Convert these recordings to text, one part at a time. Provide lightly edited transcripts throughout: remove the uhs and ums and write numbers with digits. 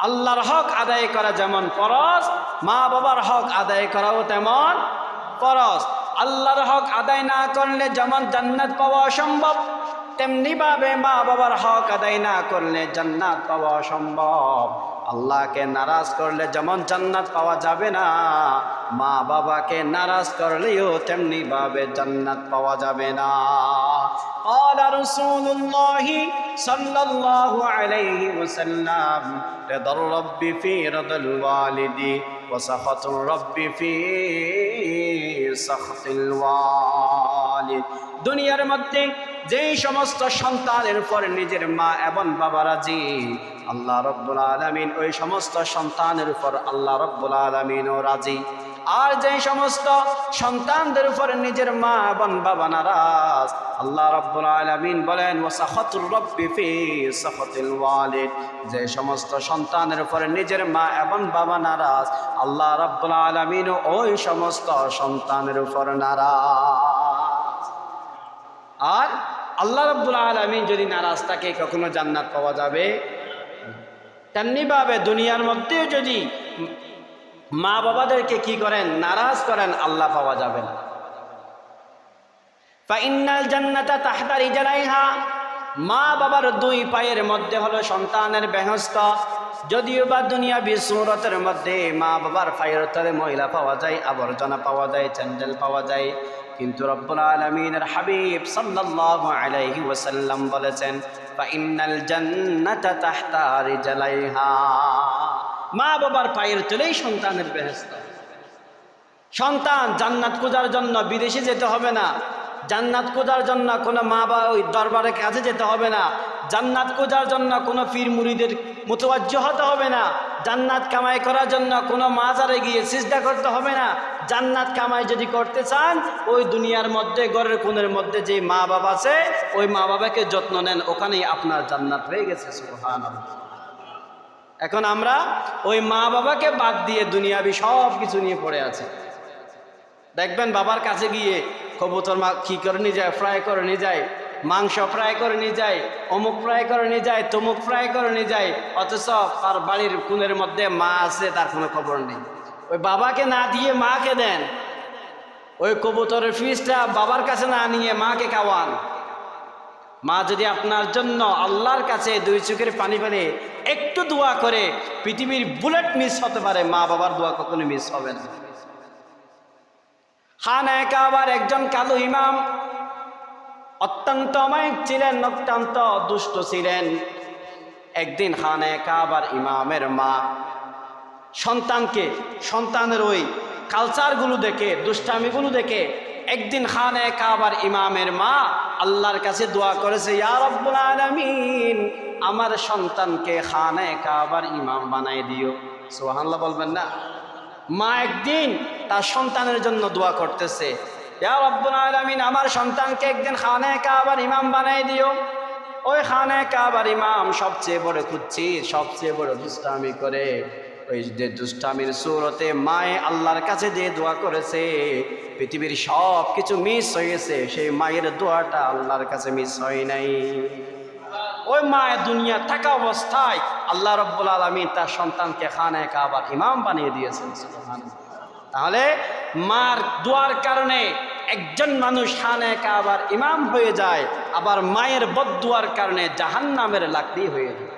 আল্লাহর হক আদায় করা যেমন ফরজ, মা বাবার হক আদায় করাও তেমন ফরজ। আল্লাহর হক আদায় না করলে যেমন জান্নাত পাওয়া অসম্ভব, তেমনি ভাবে মা বাবার হক আদায় না করলে জান্নাত পাওয়া অসম্ভব। আল্লাহকে নারাজ করলে যেমন জান্নাত পাওয়া যাবে না, মা বাবাকে নারাজ করলেও তেমনি ভাবে জান্নাত পাওয়া যাবে না। قال رسول الله صلى الله عليه وسلم رضا الرب في رضا الوالد وسخط الرب في سخط الوالد। দুনিয়ার মধ্যে যেই সমস্ত সন্তানের উপর নিজের মা এবং বাবা রাজি, আল্লাহ রাব্বুল আলামিন ওই সমস্ত সন্তানের উপর আল্লাহ রাব্বুল আলামিনও রাজি। আর যে সমস্ত সন্তানদের উপর নিজের মা এবং বাবা নারাজ, আল্লাহ রাব্বুল আলামিন বলেন ওয়াসাখাতুর রাব্বি ফি সাখাতিল ওয়ালিদ। যে সমস্ত সন্তানের উপর নিজের মা এবং বাবা নারাজ, আল্লাহ রাব্বুল আলামিন ওই সমস্ত সন্তানের উপর নারাজ। আর আল্লাহ রাব্বুল আলামিন যদি নারাজ থাকে কখনো জান্নাত পাওয়া যাবে? তেমনি ভাবে দুনিয়ার মধ্যে যদি মা বাবাদেরকে কি করেন, নারাজ করেন, আল্লাহ পাওয়া যাবে না। ফাইন্নাল জান্নাতা তাহতা রিজলাইহা, মা বাবার দুই পায়ের মধ্যে হলো সন্তানের বেহেশত। যদিও বা দুনিয়াবি সুরতের মধ্যে মা বাবার পায়ের তলে ময়লা পাওয়া যায়, আবর্জনা পাওয়া যায়, চ্যান্ডেল পাওয়া যায়, কিন্তু রব্বুল আলামিনের হাবিব সাল্লাল্লাহু আলাইহি ওয়াসাল্লাম বলেছেন ফাইন্নাল জান্নাতা তাহতা রিজলাইহা, মা বাবার পায়ের তলেই সন্তানের বেহেশত। সন্তান জান্নাত খোঁজার জন্য বিদেশে যেতে হবে না, জান্নাত খোঁজার জন্য কোনো মা বাবা ওই দরবারের কাছে যেতে হবে না, জান্নাত খোঁজার জন্য কোনো পীর মুরিদের মুতাওয়াজ্জিহ হতে হবে না, জান্নাত কামাই করার জন্য কোনো মাজারে গিয়ে সিজদা করতে হবে না। জান্নাত কামাই যদি করতে চান, ওই দুনিয়ার মধ্যে ঘরের কোণের মধ্যে যে মা বাবা আছে, ওই মা বাবাকে যত্ন নেন, ওখানেই আপনার জান্নাত হয়ে গেছে। সুবহানাল্লাহ। এখন আমরা ওই মা বাবাকে বাদ দিয়ে দুনিয়াবি সব কিছু নিয়ে পড়ে আছি। দেখবেন বাবার কাছে গিয়ে কবুতর কি করে নিয়ে যায়, ফ্রাই করে নিয়ে যায়, মাংস ফ্রাই করে নিয়ে যায়, অমুক ফ্রাই করে নিয়ে যায়, তমুক ফ্রাই করে নিয়ে যায়, অথচ তার বাড়ির কোণের মধ্যে মা আছে, তার কোনো খবর নেই। ওই বাবাকে না দিয়ে মাকে দেন, ওই কবুতরের ফিসটা বাবার কাছে না নিয়ে মাকে খাওয়ান। মা যদি আপনার জন্য আল্লাহর কাছে দুই চোখের পানি ফেলে একটু দোয়া করে, পৃথিবীর বুলেট মিস হতে পারে, মা বাবার দোয়া কখনো মিস হবে না। খানায়ে কাবার একজন কালো ইমাম, অত্যন্ত অমায়িক ছিলেন, অত্যন্ত দুষ্ট ছিলেন। একদিন খানায়ে কাবার ইমামের মা সন্তানের ওই কালচারগুলো দেখে, দুষ্টামিগুলো দেখে, একদিন খানায়ে কাবার ইমামের মা আল্লাহর কাছে দোয়া করেছে, ইয়া রাব্বুল আলামিন, আমার সন্তানকে খানায়ে কাবার ইমাম বানাই দিও। সুবহানাল্লাহ বলবেন না? মা একদিন তার সন্তানের জন্য দোয়া করতেছে, ইয়া রাব্বুল আলামিন, আমার সন্তানকে একদিন খানায়ে কাবার ইমাম বানাই দিও। ওই খানায়ে কাবার ইমাম সবচেয়ে বড় কুচ্ছি, সবচেয়ে বড় দুষ্টামি করে। ওই যে দুষ্টামির সুরতে মায়ে আল্লাহর কাছে যে দোয়া করেছে, পৃথিবীর সব কিছু মিস হয়ে গেছে, সেই মায়ের দোয়াটা আল্লাহর কাছে মিস হয় নাই। ওই মায়ের দুনিয়া থাকা অবস্থায় আল্লাহ রাব্বুল আলামিন তার সন্তানকে খানায়ে কাবার ইমাম বানিয়ে দিয়েছেন। সুবহানাল্লাহ। তাহলে মার দোয়ার কারণে একজন মানুষ খানায়ে কাবার ইমাম হয়ে যায়, আবার মায়ের বদদুয়ার কারণে জাহান্নামের লাকড়ি হয়ে যায়।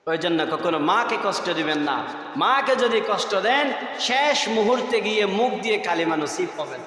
ওই জন্য কখনো মাকে কষ্ট দিবেন না। মাকে যদি কষ্ট দেন, শেষ মুহূর্তে গিয়ে মুখ দিয়ে কালিমা নসিব পাবেন।